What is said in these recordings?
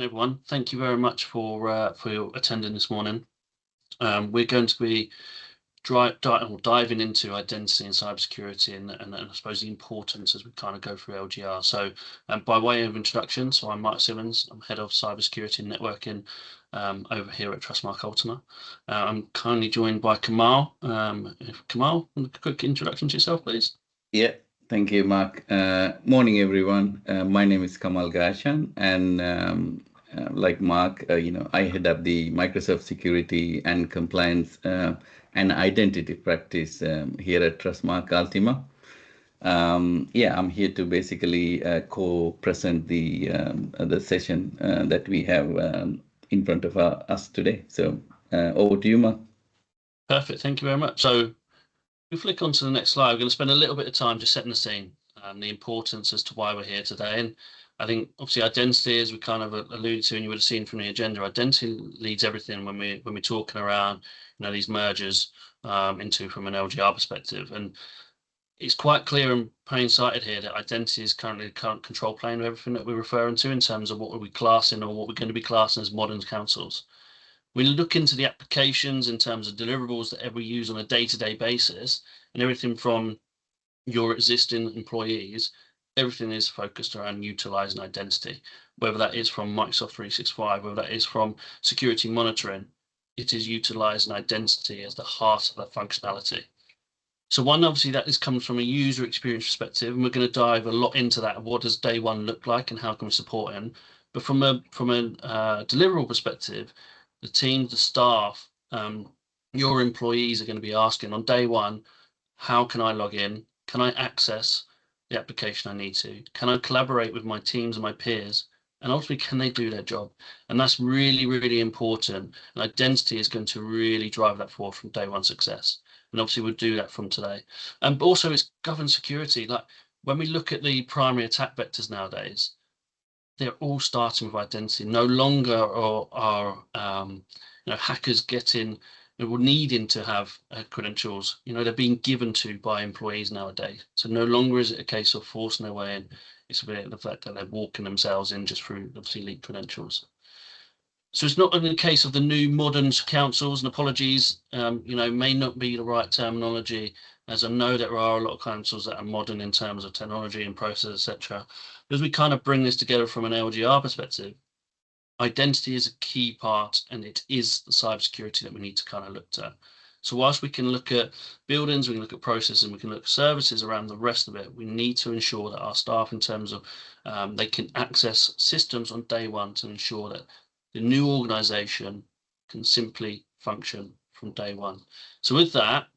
everyone. Thank you very much for your attending this morning. We're going to be diving into identity and cybersecurity and I suppose the importance as we kind of go through LGR. So by way of introduction, so I'm Mike Simmons. I'm head of cybersecurity and networking over here at Trustmarque Ultima. I'm currently joined by Kamal. Kamal, a quick introduction to yourself, please. Yeah, thank you, Mark. Morning, everyone. My name is Kamal Gashan, and like Mark, I head up the Microsoft security and compliance and identity practice here at Trustmarque Ultima. I'm here to basically co-present the session that we have in front of us today. So over to you, Mark. Perfect. Thank you very much. So we flick on to the next slide. We're going to spend a little bit of time just setting the scene, the importance as to why we're here today. And I think obviously identity, as we kind of alluded to, and you would have seen from the agenda, identity leads everything when we're talking around, these mergers from an LGR perspective. And it's quite clear and plain sighted here that identity is currently the current control plane of everything that we're referring to in terms of what are we classing or what we're going to be classing as modern councils. We look into the applications in terms of deliverables that we use on a day-to-day basis, and everything from your existing employees, everything is focused around utilizing identity, whether that is from Microsoft 365, whether that is from security monitoring, it is utilizing identity as the heart of that functionality. So one, obviously, that comes from a user experience perspective, and we're going to dive a lot into that. What does day one look like and how can we support it? But from a deliverable perspective, the team, the staff, your employees are going to be asking on day one, how can I log in? Can I access the application I need to? Can I collaborate with my teams and my peers? And ultimately, can they do their job? And that's really, really important. And identity is going to really drive that forward from day one success. And obviously, we'll do that from today. But also, it's governed security. Like when we look at the primary attack vectors nowadays, they're all starting with identity. No longer are hackers needing to have credentials. They're being given to by employees nowadays. So no longer is it a case of forcing their way in. It's the fact that they're walking themselves in just through obviously leaked credentials. So it's not only a case of the new modern councils, and apologies, may not be the right terminology, as I know there are a lot of councils that are modern in terms of technology and process, etc. As we kind of bring this together from an LGR perspective, identity is a key part, and it is the cybersecurity that we need to kind of look at. So whilst we can look at buildings, we can look at processes, and we can look at services around the rest of it, we need to ensure that our staff, in terms of they can access systems on day one to ensure that the new organization can simply function from day one. So with that,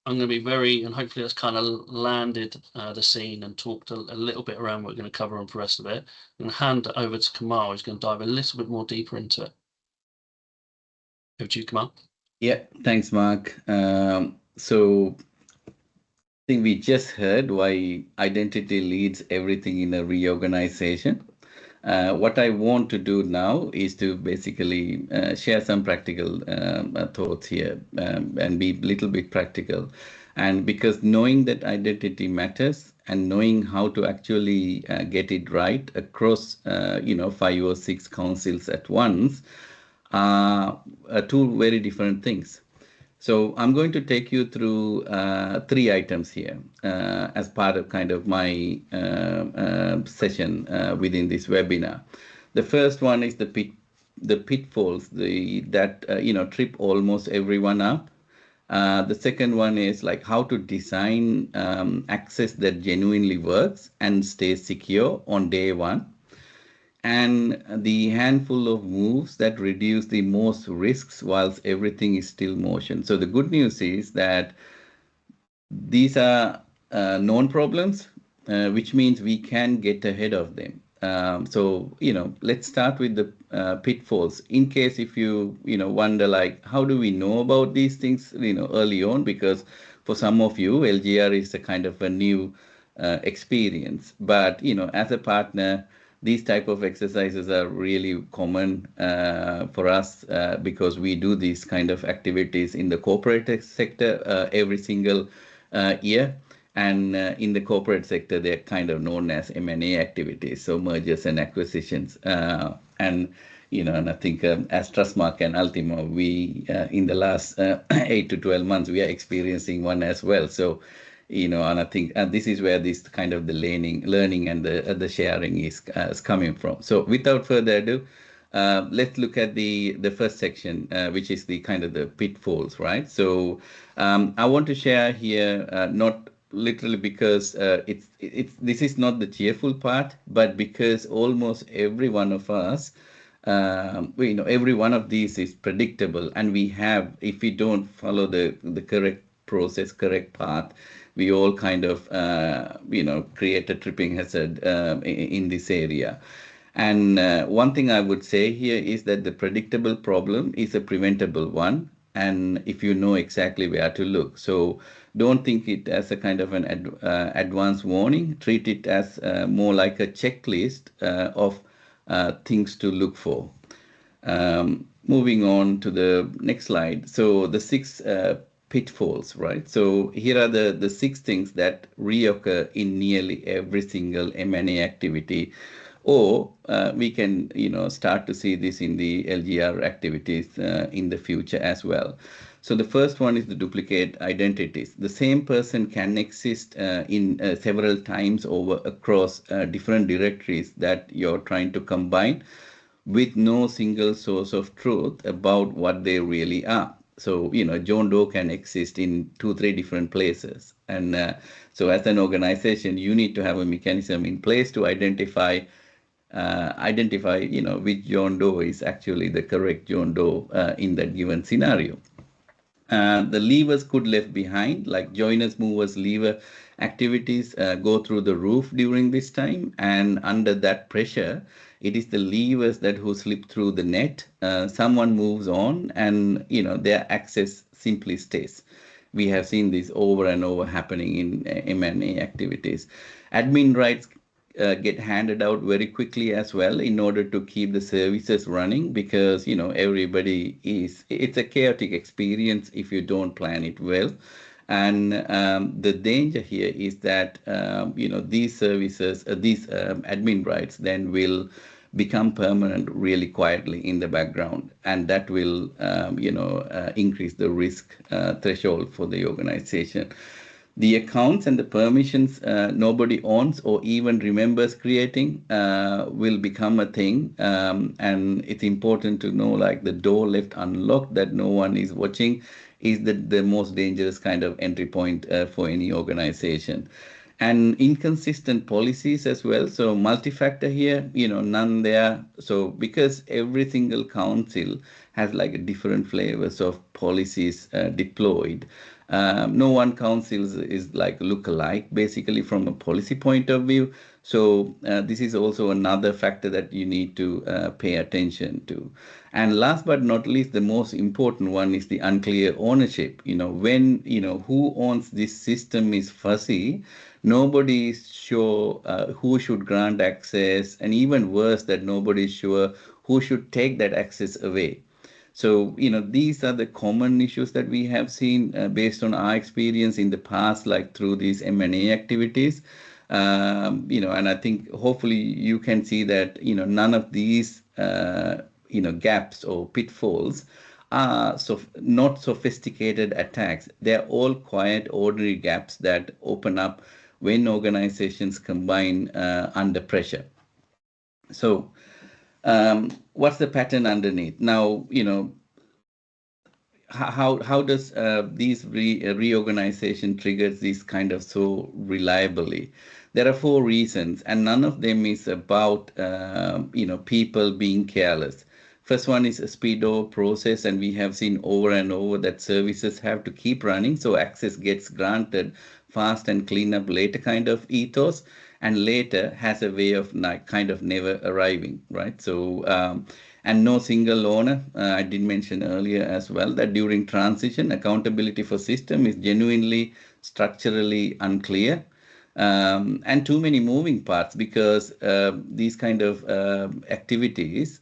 I'm going to be and hopefully that's kind of landed the scene and talked a little bit around what we're going to cover on for the rest of it. I'm going to hand it over to Kamal, who's going to dive a little bit more deeper into it. Over to you, Kamal. Yeah, thanks, Mark. So I think we just heard why identity leads everything in a reorganization. What I want to do now is to basically share some practical thoughts here and be a little bit practical. And because knowing that identity matters and knowing how to actually get it right across, 5 or 6 councils at once are two very different things. So I'm going to take you through 3 items here as part of kind of my session within this webinar. The first one is the pitfalls that trip almost everyone up. The second one is like how to design access that genuinely works and stays secure on day one. And the handful of moves that reduce the most risks whilst everything is still motion. So the good news is that these are known problems, which means we can get ahead of them. Let's start with the pitfalls. In case if you wonder like, how do we know about these things early on? Because for some of you, LGR is a kind of a new experience. But as a partner, these type of exercises are really common for us because we do these kind of activities in the corporate sector every single year. And in the corporate sector, they're kind of known as M&A activities, so mergers and acquisitions. And And I think as Trustmarque and Ultima, we in the last 8 to 12 months, we are experiencing one as well. So, and I think this is where this kind of the learning and the sharing is coming from. So, without further ado, let's look at the first section, which is the kind of the pitfalls, right? So, I want to share here not literally because it's this is not the cheerful part, but because almost every one of us, every one of these is predictable, and we have, if we don't follow the correct process, correct path, we all kind of create a tripping hazard in this area. And one thing I would say here is that the predictable problem is a preventable one, and if you know exactly where to look. So don't think it as a kind of an advanced warning. Treat it as more like a checklist of things to look for. Moving on to the next slide. So the 6 pitfalls, right? So here are the 6 things that reoccur in nearly every single M&A activity, or we can, start to see this in the LGR activities in the future as well. So the first one is the duplicate identities. The same person can exist in several times over across different directories that you're trying to combine, with no single source of truth about what they really are. So, John Doe can exist in 2, 3 different places. And so as an organization, you need to have a mechanism in place to identify, which John Doe is actually the correct John Doe in that given scenario. The levers could left behind, like joiners, movers, lever activities go through the roof during this time, and under that pressure, it is the levers that who slip through the net. Someone moves on, and their access simply stays. We have seen this over and over happening in M&A activities. Admin rights get handed out very quickly as well in order to keep the services running, because everybody it's a chaotic experience if you don't plan it well. And the danger here is that these services, these admin rights then will become permanent really quietly in the background, and that will increase the risk threshold for the organization. The accounts and the permissions nobody owns or even remembers creating will become a thing. And it's important to know, like, the door left unlocked that no one is watching is the most dangerous kind of entry point for any organization. And inconsistent policies as well. So multi-factor here, none there. So because every single council has like a different flavors of policies deployed, no one council is like look alike basically from a policy point of view. So this is also another factor that you need to pay attention to. And last but not least, the most important one is the unclear ownership. When who owns this system is fuzzy, nobody is sure who should grant access, and even worse, that nobody is sure who should take that access away. So, these are the common issues that we have seen based on our experience in the past, like through these M&A activities. And I think hopefully you can see that, none of these, gaps or pitfalls are not sophisticated attacks. They're all quiet, ordinary gaps that open up when organizations combine under pressure. So, what's the pattern underneath? Now, how does these reorganization triggers these kind of so reliably? There are 4 reasons, and none of them is about people being careless. First one is a speedo process, and we have seen over and over that services have to keep running, so access gets granted fast and clean up later kind of ethos, and later has a way of kind of never arriving, right? So and no single owner. I did mention earlier as well that during transition, accountability for system is genuinely structurally unclear. And too many moving parts, because these kind of activities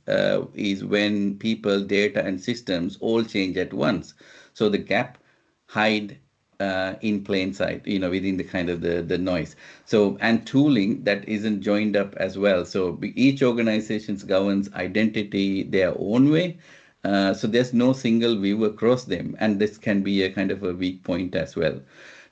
is when people, data, and systems all change at once. So the gap hide in plain sight, within the kind of the noise. So, and tooling that isn't joined up as well. So each organization governs identity their own way. So there's no single view across them, and this can be a kind of a weak point as well.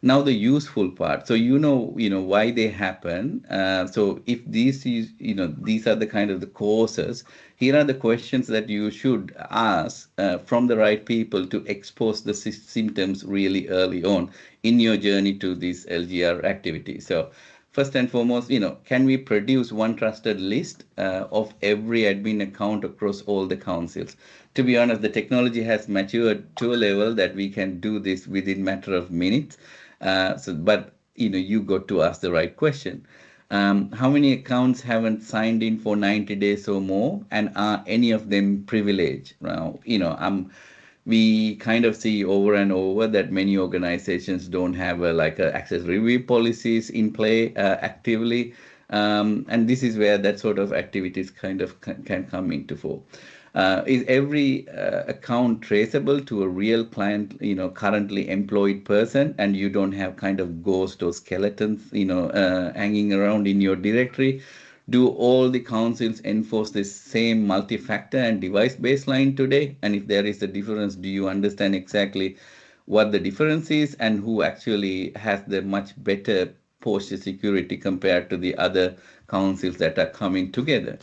Now the useful part. So why they happen. So if these is, these are the kind of the causes. Here are the questions that you should ask from the right people to expose the symptoms really early on in your journey to this LGR activity. So first and foremost, can we produce one trusted list of every admin account across all the councils? To be honest, the technology has matured to a level that we can do this within matter of minutes. But you got to ask the right question. How many accounts haven't signed in for 90 days or more, and are any of them privileged? Now, we kind of see over and over that many organizations don't have like a access review policies in play actively, and this is where that sort of activities kind of can come into fore. Is every account traceable to a real client, currently employed person, and you don't have kind of ghost or skeletons, hanging around in your directory? Do all the councils enforce the same multi-factor and device baseline today? And if there is a difference, do you understand exactly what the difference is and who actually has the much better posture security compared to the other councils that are coming together?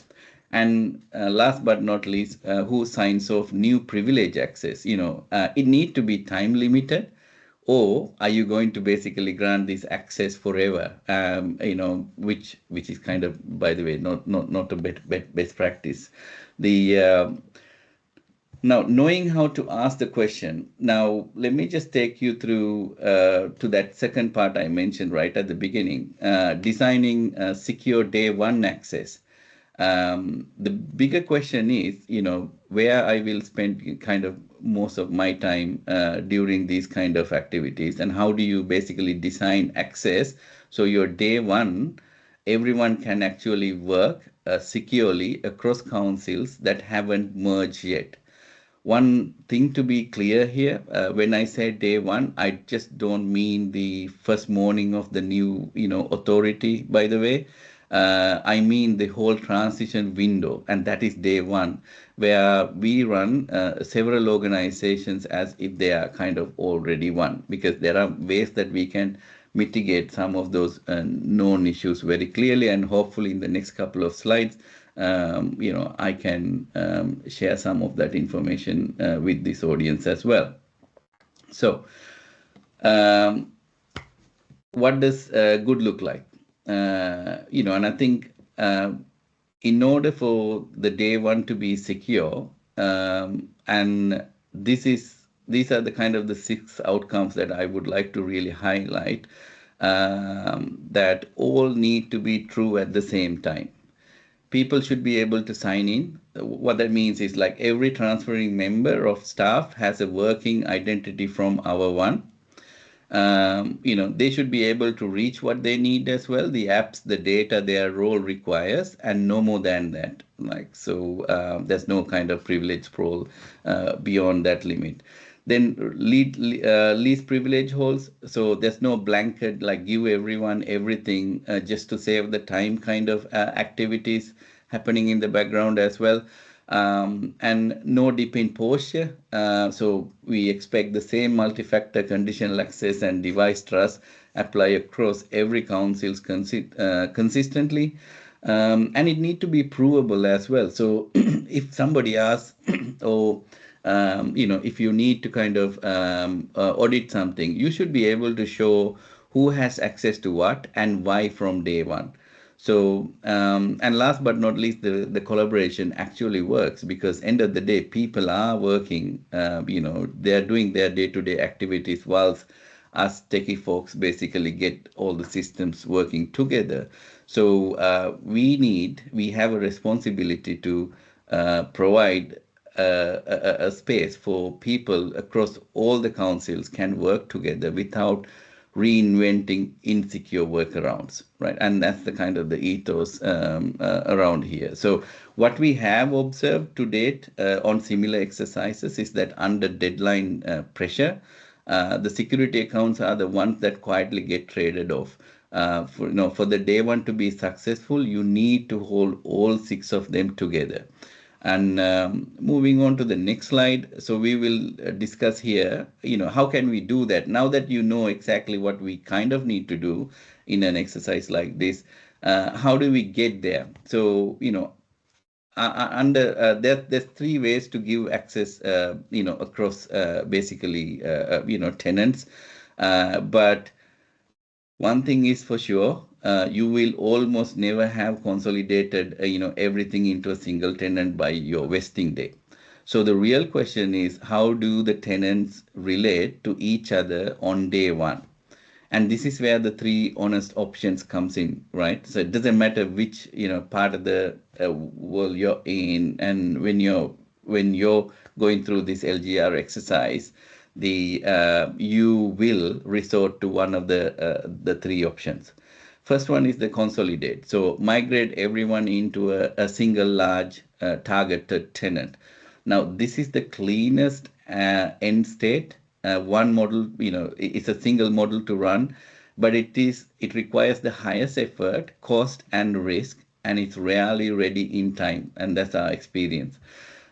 And last but not least, who signs off new privilege access? It need to be time limited, or are you going to basically grant this access forever? Which is kind of, by the way, not a best practice. The Now, knowing how to ask the question. Now, let me just take you through to that second part I mentioned right at the beginning, designing secure day one access. The bigger question is, where I will spend kind of most of my time during these kind of activities, and how do you basically design access so your day one, everyone can actually work securely across councils that haven't merged yet. One thing to be clear here, when I say day one, I just don't mean the first morning of the new, authority, by the way. I mean the whole transition window, and that is day one, where we run several organizations as if they are kind of already one, because there are ways that we can mitigate some of those known issues very clearly, and hopefully in the next couple of slides, I can share some of that information with this audience as well. So, what does good look like? And I think in order for the day one to be secure, and these are the kind of the 6 outcomes that I would like to really highlight, that all need to be true at the same time. People should be able to sign in. What that means is like every transferring member of staff has a working identity from our one. They should be able to reach what they need as well, the apps, the data their role requires, and no more than that. There's no kind of privilege sprawl beyond that limit. Then least privilege holds. So there's no blanket like give everyone everything just to save the time kind of activities happening in the background as well. And no dip in posture. So we expect the same multi-factor conditional access and device trust apply across every councils consistently. And it need to be provable as well. So if somebody asks, if you need to kind of audit something, you should be able to show who has access to what and why from day one. So, and last but not least, the collaboration actually works, because end of the day, people are working, they're doing their day-to-day activities whilst us techie folks basically get all the systems working together. So we have a responsibility to provide a space for people across all the councils can work together without reinventing insecure workarounds, right? And that's the kind of the ethos around here. So what we have observed to date on similar exercises is that under deadline pressure, The security accounts are the ones that quietly get traded off. For the day one to be successful, you need to hold all 6 of them together. And moving on to the next slide, so we will discuss here, how can we do that? Now that you know exactly what we kind of need to do in an exercise like this, how do we get there? So, there's 3 ways to give access, across basically, tenants. But one thing is for sure, you will almost never have consolidated, everything into a single tenant by your vesting day. So the real question is, how do the tenants relate to each other on day one? And this is where the 3 honest options comes in, right? So it doesn't matter which, part of the world you're in, and when you're going through this LGR exercise, you will resort to one of the 3 options. First one is the consolidate. So migrate everyone into a single large targeted tenant. Now, this is the cleanest end state. One model, it's a single model to run, but it requires the highest effort, cost, and risk, and it's rarely ready in time, and that's our experience.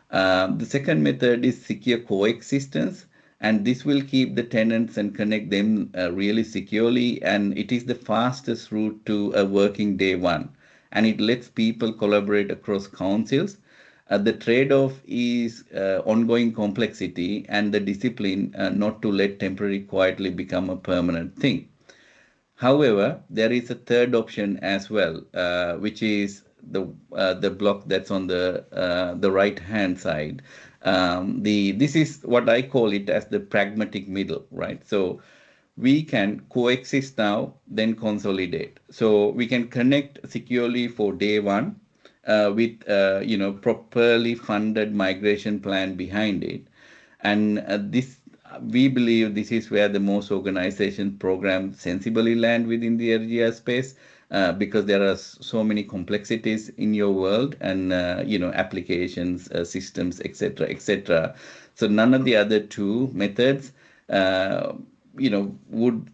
The second method is secure coexistence, and this will keep the tenants and connect them really securely, and it is the fastest route to a working day one, and it lets people collaborate across councils. The trade-off is ongoing complexity and the discipline not to let temporary quietly become a permanent thing. However, there is a third option as well, which is the block that's on the right hand side. This is what I call it as the pragmatic middle, right? So we can coexist now, then consolidate. So we can connect securely for day one with properly funded migration plan behind it, and this we believe this is where the most organization program sensibly land within the LGR space, because there are so many complexities in your world, and applications, systems, etc., etc. So none of the other 2 methods would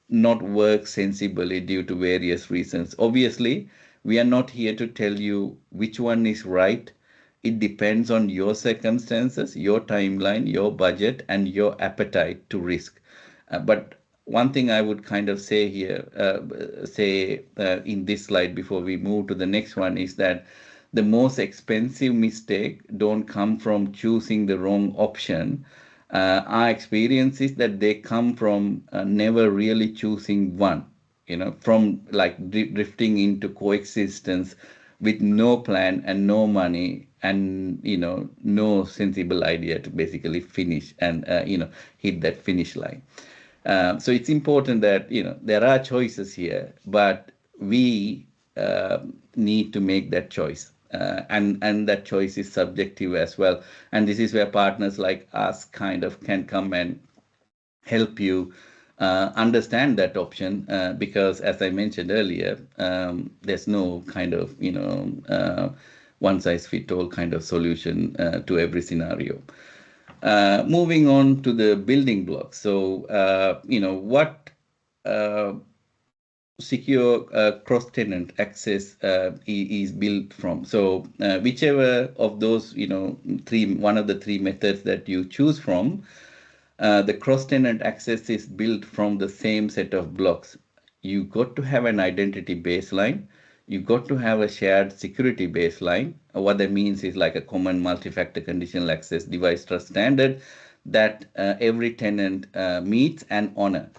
not work sensibly due to various reasons. Obviously, we are not here to tell you which one is right. It depends on your circumstances, your timeline, your budget, and your appetite to risk. But one thing I would kind of say here, in this slide before we move to the next one, is that the most expensive mistake don't come from choosing the wrong option. Our experience is that they come from never really choosing one, from like drifting into coexistence with no plan and no money, and no sensible idea to basically finish and hit that finish line. So it's important that there are choices here, but we need to make that choice. And that choice is subjective as well. And this is where partners like us kind of can come and help you understand that option, because as I mentioned earlier, there's no kind of one size fit all kind of solution to every scenario. Moving on to the building blocks. So what secure cross-tenant access is built from. So whichever of those one of the 3 methods that you choose from, the cross-tenant access is built from the same set of blocks. You got to have an identity baseline. You got to have a shared security baseline. What that means is like a common multi-factor conditional access device trust standard that every tenant meets and honor.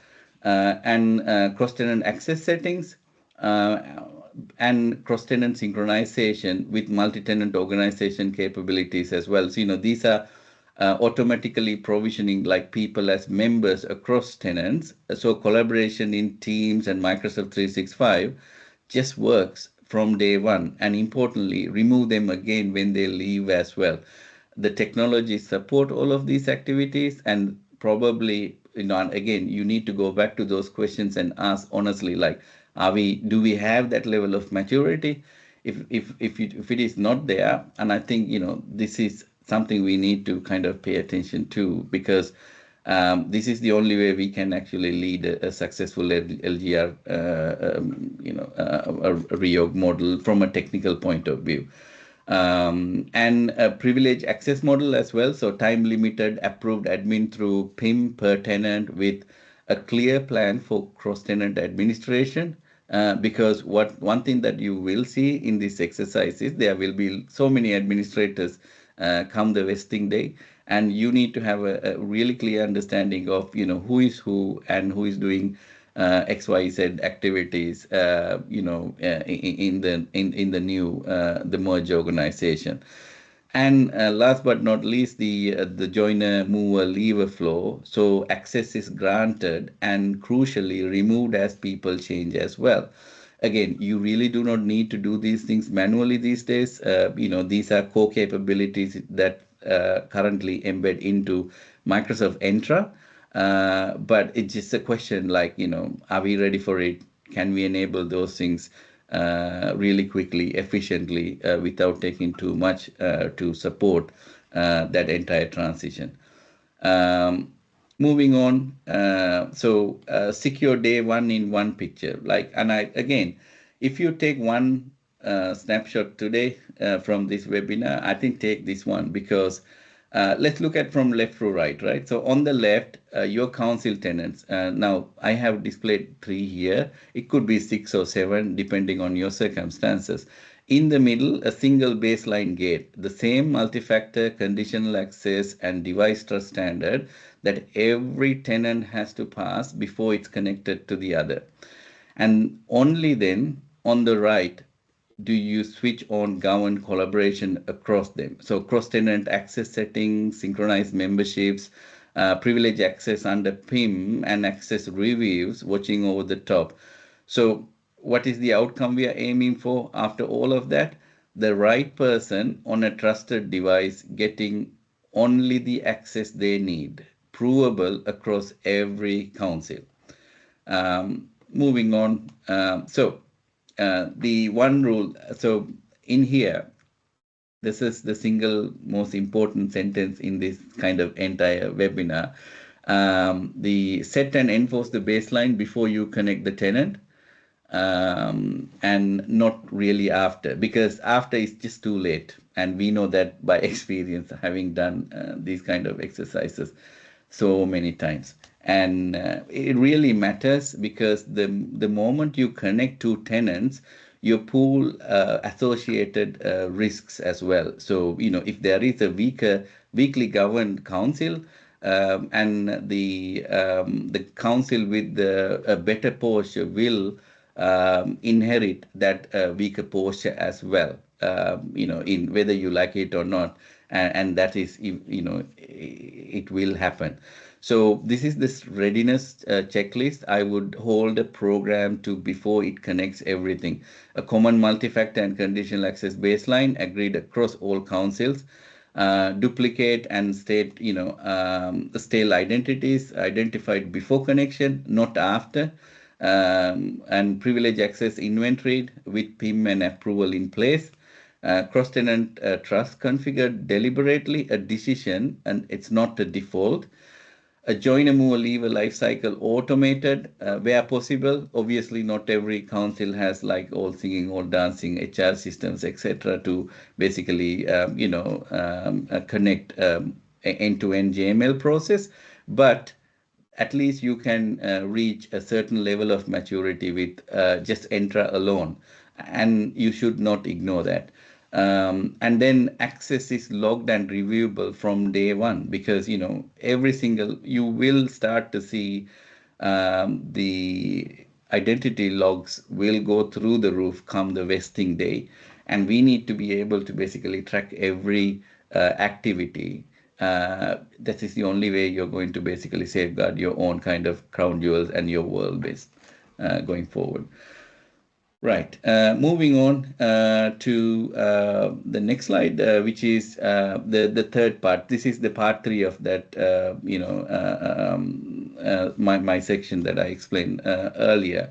And cross-tenant access settings and cross-tenant synchronization with multi-tenant organization capabilities as well. So, these are automatically provisioning like people as members across tenants. So collaboration in Teams and Microsoft 365 just works from day one, and importantly, remove them again when they leave as well. The technology support all of these activities, and probably, and again, you need to go back to those questions and ask honestly, like, do we have that level of maturity? If it is not there, and I think this is something we need to kind of pay attention to, because This is the only way we can actually lead a successful LGR, a reorg model from a technical point of view. And a privilege access model as well. So time limited approved admin through PIM per tenant with a clear plan for cross-tenant administration. Because one thing that you will see in this exercise is there will be so many administrators come the vesting day, and you need to have a really clear understanding of who is who and who is doing XYZ activities, in the new the merge organization. And last but not least, the joiner mover lever flow. So access is granted and crucially removed as people change as well. Again, you really do not need to do these things manually these days. These are core capabilities that currently embed into Microsoft Entra. But it's just a question like, are we ready for it? Can we enable those things really quickly, efficiently, without taking too much to support that entire transition? Moving on, secure day one in one picture. Again, if you take one snapshot today from this webinar, I think take this one, because let's look at from left to right, right? So on the left, your council tenants. Now, I have displayed 3 here. It could be 6 or 7, depending on your circumstances. In the middle, a single baseline gate, the same multi-factor conditional access and device trust standard that every tenant has to pass before it's connected to the other. And only then, on the right, do you switch on govern collaboration across them. So cross-tenant access settings, synchronized memberships, privilege access under PIM, and access reviews watching over the top. So what is the outcome we are aiming for after all of that? The right person on a trusted device getting only the access they need, provable across every council. Moving on. The one rule. So in here, this is the single most important sentence in this kind of entire webinar. The set and enforce the baseline before you connect the tenant. And not really after, because after is just too late, and we know that by experience, having done these kind of exercises so many times. And it really matters, because the moment you connect two tenants, you pool associated risks as well. So if there is a weakly governed council, and the council with a better posture will inherit that weaker posture as well, in whether you like it or not, and that is, it will happen. So this is this readiness checklist. I would hold a program to before it connects everything. A common multi-factor and conditional access baseline agreed across all councils. Duplicate and stale identities identified before connection, not after. And privilege access inventoried with PIM and approval in place. Cross-tenant trust configured deliberately, a decision, and it's not a default. A joiner mover lever lifecycle automated where possible. Obviously, not every council has like all singing, all dancing HR systems, etc., to basically connect end-to-end JML process, but at least you can reach a certain level of maturity with just Entra alone, and you should not ignore that. And then access is logged and reviewable from day one, because you will start to see the identity logs will go through the roof come the vesting day, and we need to be able to basically track every activity. That is the only way you're going to basically safeguard your own kind of crown jewels and your world base going forward. Right. Moving on to the next slide, which is the third part. This is the part 3 of that, my section that I explained earlier.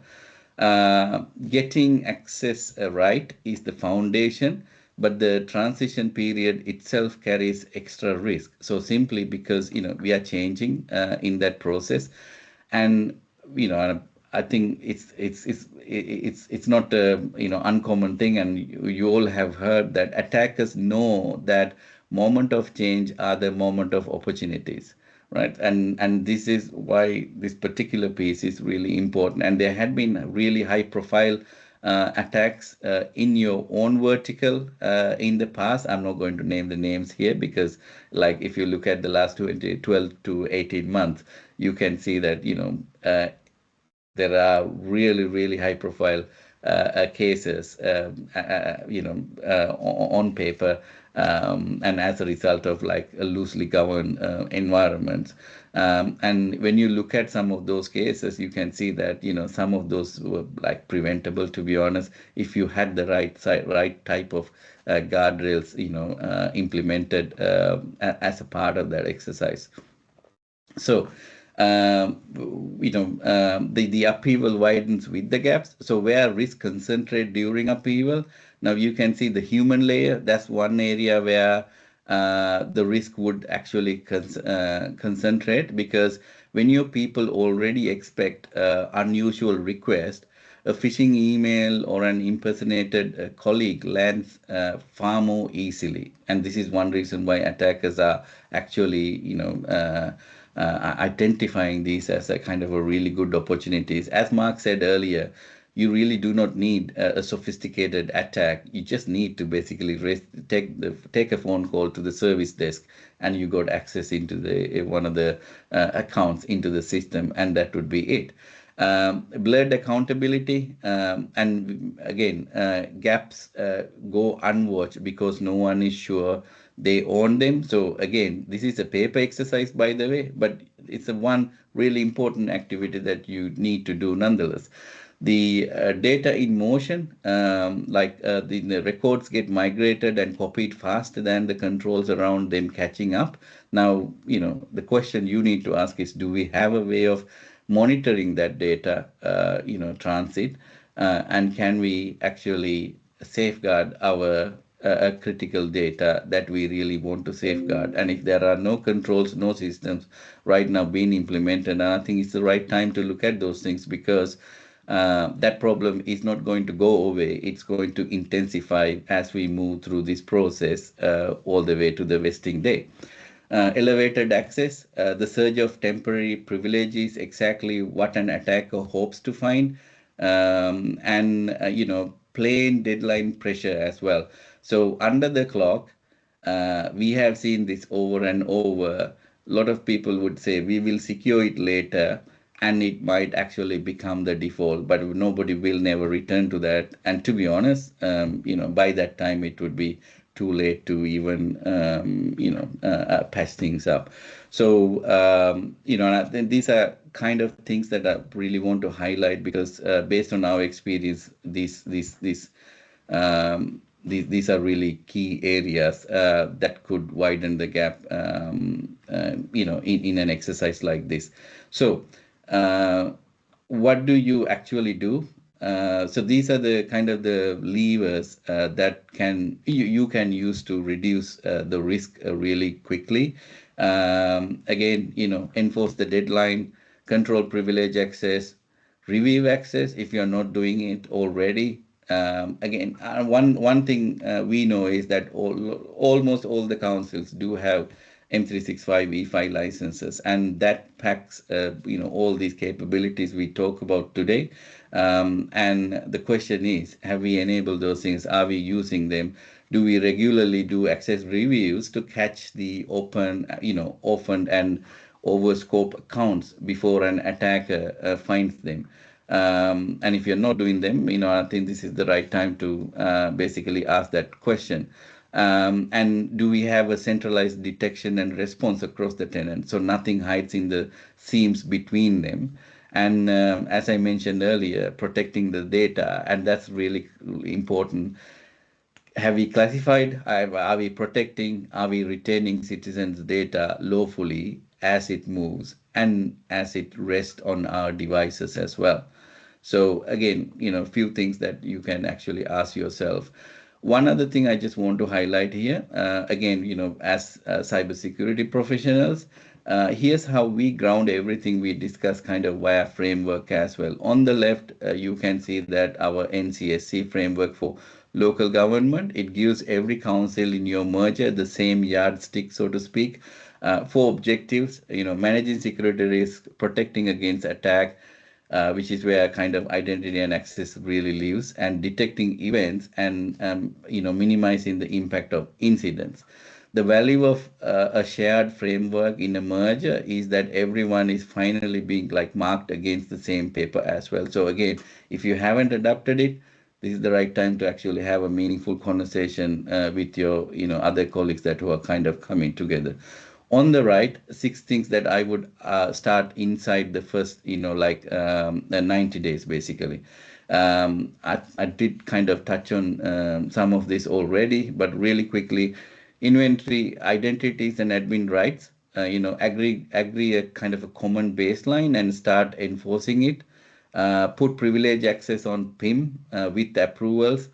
Getting access right is the foundation. but the transition period itself carries extra risk. So simply because we are changing in that process, and I think it's not a uncommon thing, and you all have heard that attackers know that moment of change are the moment of opportunities, right? And this is why this particular piece is really important. And there had been really high profile attacks in your own vertical in the past. I'm not going to name the names here because, like, if you look at the last 12 to 18 months, you can see that there are really, really high profile cases, on paper, and as a result of like a loosely governed environments. And when you look at some of those cases, you can see that some of those were like preventable, to be honest, if you had the right type of guardrails, implemented as a part of that exercise. So, the upheaval widens with the gaps. So where risk concentrate during upheaval, now you can see the human layer. That's one area where the risk would actually concentrate, because when your people already expect unusual request, a phishing email or an impersonated colleague lands far more easily. And this is one reason why attackers are actually, identifying these as a kind of a really good opportunities. As Mark said earlier, you really do not need a sophisticated attack. You just need to basically take a phone call to the service desk, and you got access into the one of the accounts into the system, and that would be it. Blurred accountability, and again, gaps go unwatched because no one is sure they own them. So again, this is a paper exercise, by the way, but it's a one really important activity that you need to do nonetheless. The data in motion, the records get migrated and copied faster than the controls around them catching up. Now, the question you need to ask is, do we have a way of monitoring that data, transit, and can we actually safeguard our critical data that we really want to safeguard? And if there are no controls, no systems right now being implemented, and I think it's the right time to look at those things, because that problem is not going to go away. It's going to intensify as we move through this process all the way to the vesting day. Elevated access, the surge of temporary privilege is exactly what an attacker hopes to find, and plain deadline pressure as well. So under the clock, we have seen this over and over. A lot of people would say we will secure it later, and it might actually become the default, but nobody will never return to that. And to be honest, by that time it would be too late to even patch things up. So and I think these are kind of things that I really want to highlight, because based on our experience, these are really key areas that could widen the gap, in an exercise like this. So what do you actually do? So these are the kind of the levers that you can use to reduce the risk really quickly. Again, enforce the deadline, control privilege access, review access if you're not doing it already. Again, one thing we know is that almost all the councils do have M365 E5 licenses, and that packs all these capabilities we talk about today. And the question is, have we enabled those things? Are we using them? Do we regularly do access reviews to catch the orphaned and overscope accounts before an attacker finds them? And if you're not doing them, I think this is the right time to basically ask that question. And do we have a centralized detection and response across the tenant, so nothing hides in the seams between them? And as I mentioned earlier, protecting the data, and that's really important. Have we classified? Are we protecting? Are we retaining citizens' data lawfully as it moves and as it rests on our devices as well? So again, few things that you can actually ask yourself. One other thing I just want to highlight here, again, as cybersecurity professionals, here's how we ground everything we discuss kind of via framework as well. On the left, you can see that our NCSC framework for local government, it gives every council in your merger the same yardstick, so to speak, for objectives, managing security risk, protecting against attack, which is where kind of identity and access really lives, and detecting events and minimizing the impact of incidents. The value of a shared framework in a merger is that everyone is finally being like marked against the same paper as well. So again, if you haven't adopted it, this is the right time to actually have a meaningful conversation with your other colleagues that who are kind of coming together. On the right, 6 things that I would start inside the first 90 days basically. I did kind of touch on some of this already, but really quickly, inventory identities and admin rights, agree a kind of a common baseline and start enforcing it. Put privilege access on PIM with approvals.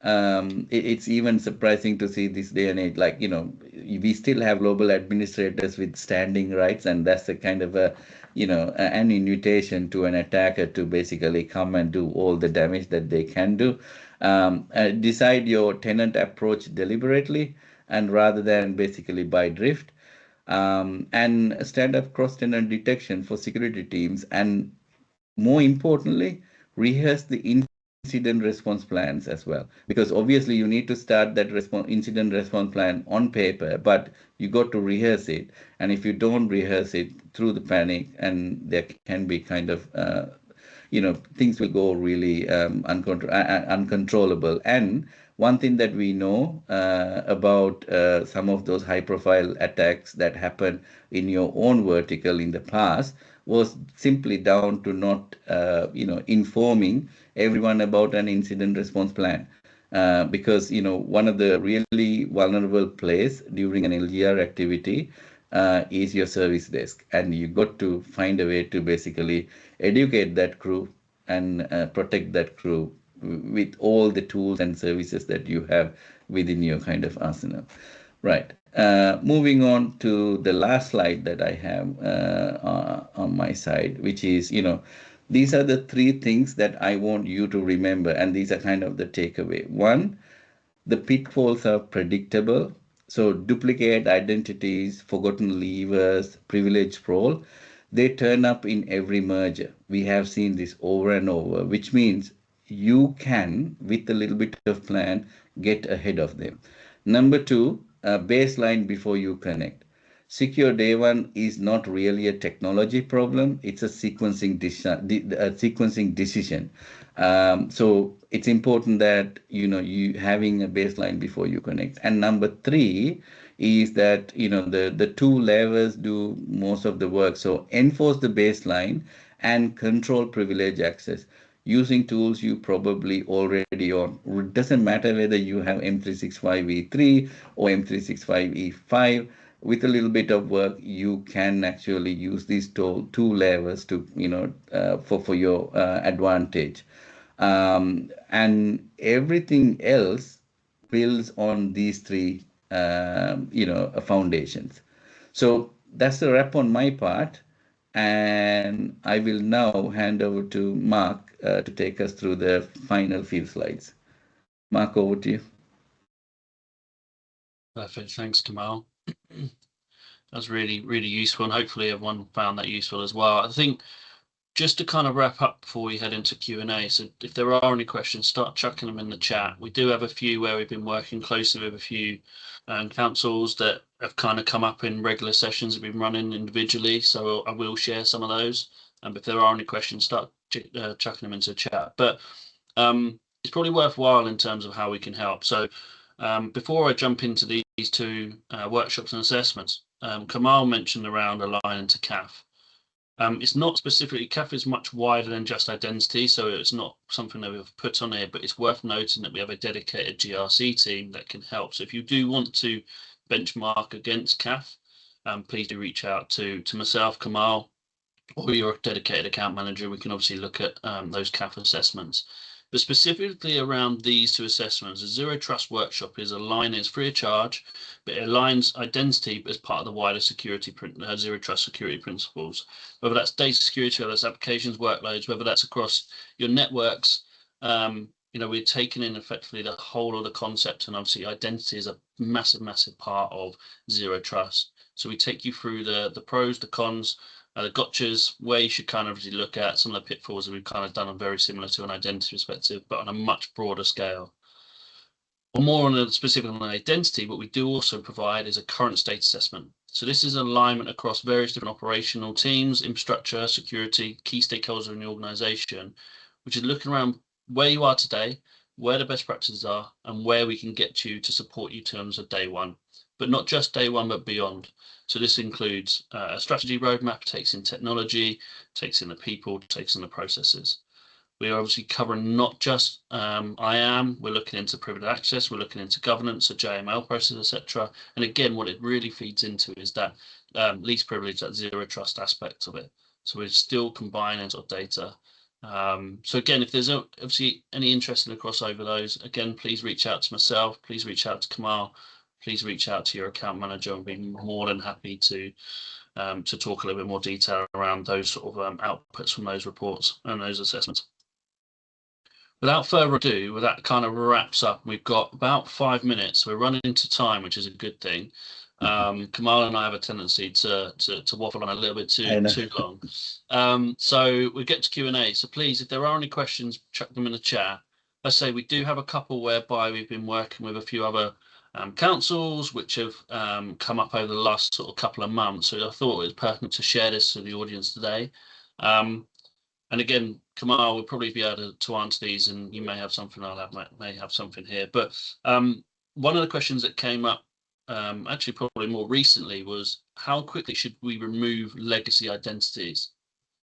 It's even surprising to see this day and age, like, we still have global administrators with standing rights, and that's a kind of an invitation to an attacker to basically come and do all the damage that they can do. Decide your tenant approach deliberately and rather than basically by drift. And stand up cross-tenant detection for security teams, and more importantly, rehearse the incident response plans as well, because obviously you need to start that incident response plan on paper, but you got to rehearse it. And if you don't rehearse it through the panic, and there can be kind of things will go really uncontrollable. And one thing that we know about some of those high profile attacks that happened in your own vertical in the past was simply down to not informing everyone about an incident response plan. Because one of the really vulnerable places during an LGR activity is your service desk, and you got to find a way to basically educate that crew and protect that crew with all the tools and services that you have within your kind of arsenal. Right. Moving on to the last slide that I have on my side, which is, these are the 3 things that I want you to remember, and these are kind of the takeaway. One, the pitfalls are predictable. So duplicate identities, forgotten levers, privilege sprawl, they turn up in every merger. We have seen this over and over, which means you can, with a little bit of plan, get ahead of them. Number 2, baseline before you connect. Secure day one is not really a technology problem. It's a sequencing decision. So it's important that you having a baseline before you connect. And number 3 is that the 2 levers do most of the work. So enforce the baseline and control privilege access using tools you probably already own. It doesn't matter whether you have M365E3 or M365E5. With a little bit of work, you can actually use these 2 levers to for your advantage. And everything else builds on these 3 foundations. So that's the wrap on my part, and I will now hand over to Mark to take us through the final few slides. Mark, over to you. Perfect. Thanks, Kamal. That's really, really useful, and hopefully everyone found that useful as well. I think just to kind of wrap up before we head into Q&A, so if there are any questions, start chucking them in the chat. We do have a few where we've been working closely with a few councils that have kind of come up in regular sessions we've been running individually, so I will share some of those. And if there are any questions, start chucking them into the chat. But it's probably worthwhile in terms of how we can help. So before I jump into these 2 workshops and assessments, Kamal mentioned around aligning to CAF. It's not specifically, CAF is much wider than just identity, so it's not something that we've put on here, but it's worth noting that we have a dedicated GRC team that can help. So if you do want to benchmark against CAF, please do reach out to myself, Kamal, or your dedicated account manager. We can obviously look at those CAF assessments. But specifically around these two assessments, the Zero Trust Workshop is it's free of charge, but it aligns identity as part of the wider Zero Trust security principles. Whether that's data security, whether that's applications, workloads, whether that's across your networks, we're taking in effectively the whole of the concept, and obviously identity is a massive, massive part of Zero Trust. So we take you through the pros, the cons, the gotchas, where you should kind of really look at some of the pitfalls that we've kind of done, very similar to an identity perspective, but on a much broader scale. Or more on a specific on identity, what we do also provide is a current state assessment. So this is alignment across various different operational teams, infrastructure, security, key stakeholders in the organization, which is looking around where you are today, where the best practices are, and where we can get you to support you in terms of day one, but not just day one, but beyond. So this includes a strategy roadmap, takes in technology, takes in the people, takes in the processes. We are obviously covering not just IAM, we're looking into privileged access, we're looking into governance, a JML process, etc. And again, what it really feeds into is that least privilege, that zero trust aspect of it. So we're still combining sort of data. So again, if there's obviously any interest in the crossover those, again, please reach out to myself, please reach out to Kamal, please reach out to your account manager. I'll be more than happy to talk a little bit more detail around those sort of outputs from those reports and those assessments. Without further ado, that kind of wraps up. We've got about 5 minutes. We're running into time, which is a good thing. Kamal and I have a tendency to waffle on a little bit too long. So we get to Q&A. So please, if there are any questions, chuck them in the chat. I say we do have a couple whereby we've been working with a few other councils which have come up over the last sort of couple of months. So I thought it was pertinent to share this to the audience today. And again, Kamal will probably be able to answer these, and you may have something, may have something here. But one of the questions that came up actually probably more recently was how quickly should we remove legacy identities?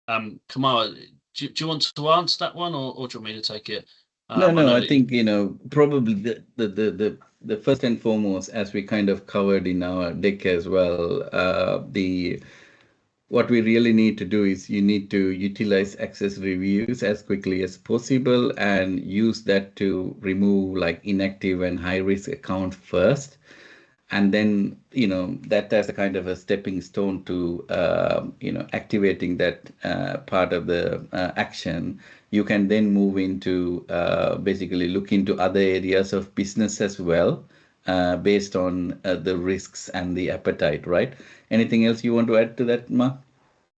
Kamal, do you want to answer that one, or do you want me to take it? No, I think, probably the first and foremost, as we kind of covered in our deck as well, what we really need to do is you need to utilize access reviews as quickly as possible and use that to remove like inactive and high risk account first. And then, that as a kind of a stepping stone to, activating that part of the action. You can then move into basically look into other areas of business as well, based on the risks and the appetite, right? Anything else you want to add to that, Mark?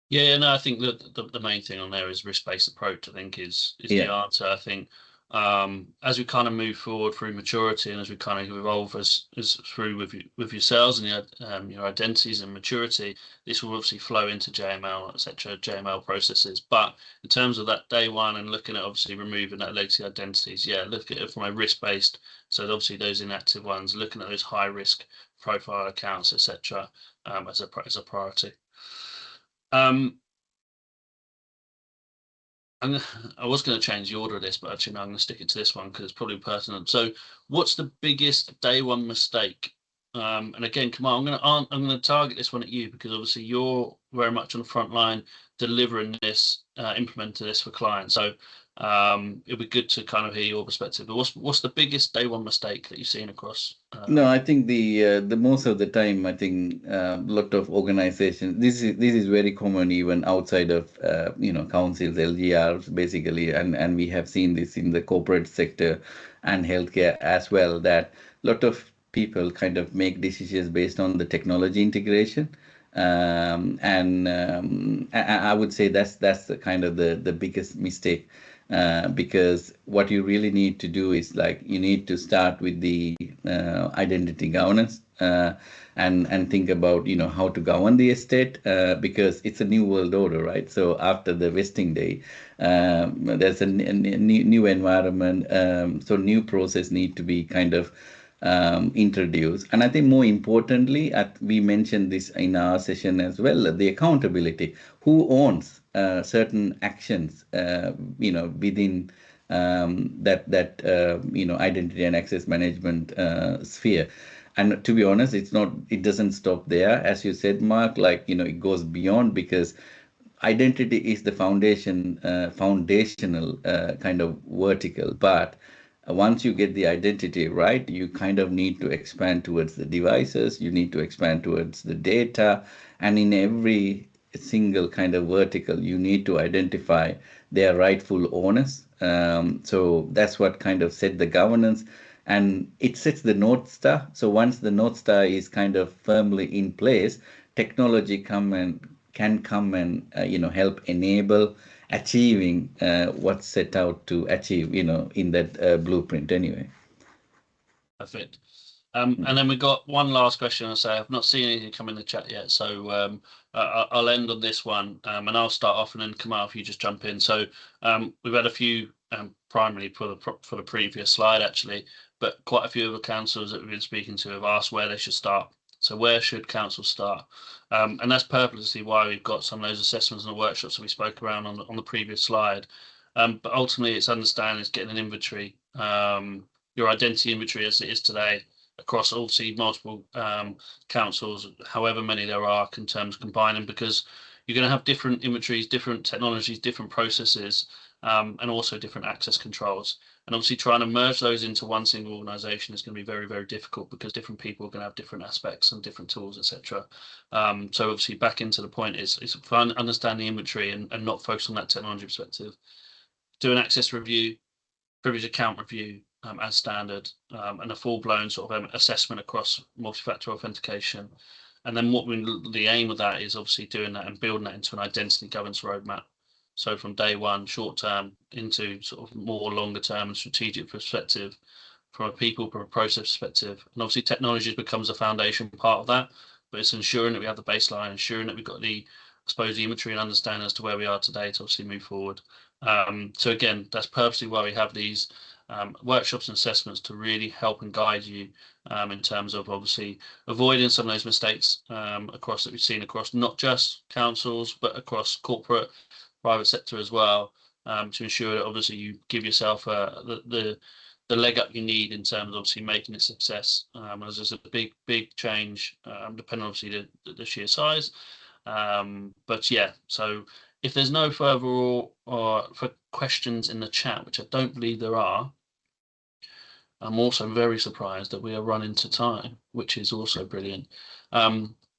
Yeah, no, I think the main thing on there is risk-based approach, I think is the answer. I think as we kind of move forward through maturity and as we kind of evolve as through with yourselves and your identities and maturity, this will obviously flow into JML, etc., JML processes. But in terms of that day one and looking at obviously removing that legacy identities, look at it from a risk-based, so obviously those inactive ones, looking at those high-risk profile accounts, etc., as a priority. I was going to change the order of this, but actually no, I'm going to stick it to this one because it's probably pertinent. So, what's the biggest day one mistake? And again, Kamal, I'm going to target this one at you because obviously you're very much on the front line delivering this, implementing this for clients. So, it'll be good to kind of hear your perspective. But what's the biggest day one mistake that you've seen across? No, I think the most of the time, I think a lot of organizations. This is very common even outside of councils, LGRs basically, and we have seen this in the corporate sector and healthcare as well. That a lot of people kind of make decisions based on the technology integration. And I would say that's the kind of the biggest mistake. Because what you really need to do is like you need to start with the identity governance and think about how to govern the estate because it's a new world order, right? So after the vesting day, there's a new environment, so new process need to be kind of introduced. And I think more importantly, we mentioned this in our session as well, the accountability. Who owns certain actions, within that identity and access management sphere. And to be honest, it doesn't stop there. As you said, Mark, it goes beyond because identity is the foundational kind of vertical, but once you get the identity right, you kind of need to expand towards the devices, you need to expand towards the data, and in every single kind of vertical, you need to identify their rightful owners. So that's what kind of set the governance, and it sets the North Star. So once the North Star is kind of firmly in place, technology can come and help enable achieving what's set out to achieve, in that blueprint anyway. Perfect. And then we got one last question. I say I've not seen anything come in the chat yet, so I'll end on this one, and I'll start off, and then Kamal, if you just jump in. So we've had a few primarily for the previous slide actually, but quite a few of the councils that we've been speaking to have asked where they should start. So where should councils start? And that's purposely why we've got some of those assessments and the workshops that we spoke around on the previous slide. But ultimately, it's understanding, it's getting an inventory, your identity inventory as it is today across obviously multiple councils, however many there are in terms of combining, because you're going to have different inventories, different technologies, different processes, and also different access controls. And obviously trying to merge those into one single organization is going to be very, very difficult because different people are going to have different aspects and different tools, etc. So obviously back into the point is understand the inventory and not focus on that technology perspective. Do an access review, privilege account review as standard, and a full-blown sort of assessment across multi-factor authentication. And then the aim of that is obviously doing that and building that into an identity governance roadmap. So from day one, short term, into sort of more longer term and strategic perspective, from a people, from a process perspective. And obviously technology becomes a foundation part of that, but it's ensuring that we have the baseline, ensuring that we've got the, I suppose, the imagery and understanding as to where we are today to obviously move forward. So again, that's purposely why we have these workshops and assessments to really help and guide you in terms of obviously avoiding some of those mistakes across that we've seen across not just councils, but across corporate, private sector as well, to ensure that obviously you give yourself the leg up you need in terms of obviously making it success, as there's a big change depending on obviously the sheer size. But yeah, so if there's no further or for questions in the chat, which I don't believe there are, I'm also very surprised that we are running to time, which is also brilliant.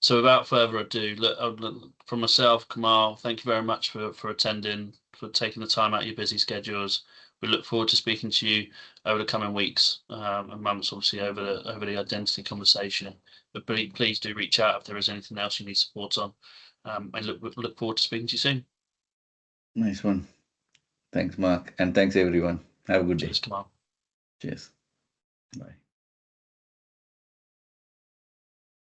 So without further ado, look, from myself, Kamal, thank you very much for attending, for taking the time out of your busy schedules. We look forward to speaking to you over the coming weeks and months, obviously over the identity conversation. But please do reach out if there is anything else you need support on. And look forward to speaking to you soon. Nice one. Thanks, Mark. And thanks, everyone. Have a good day. Cheers, Kamal. Cheers. Bye.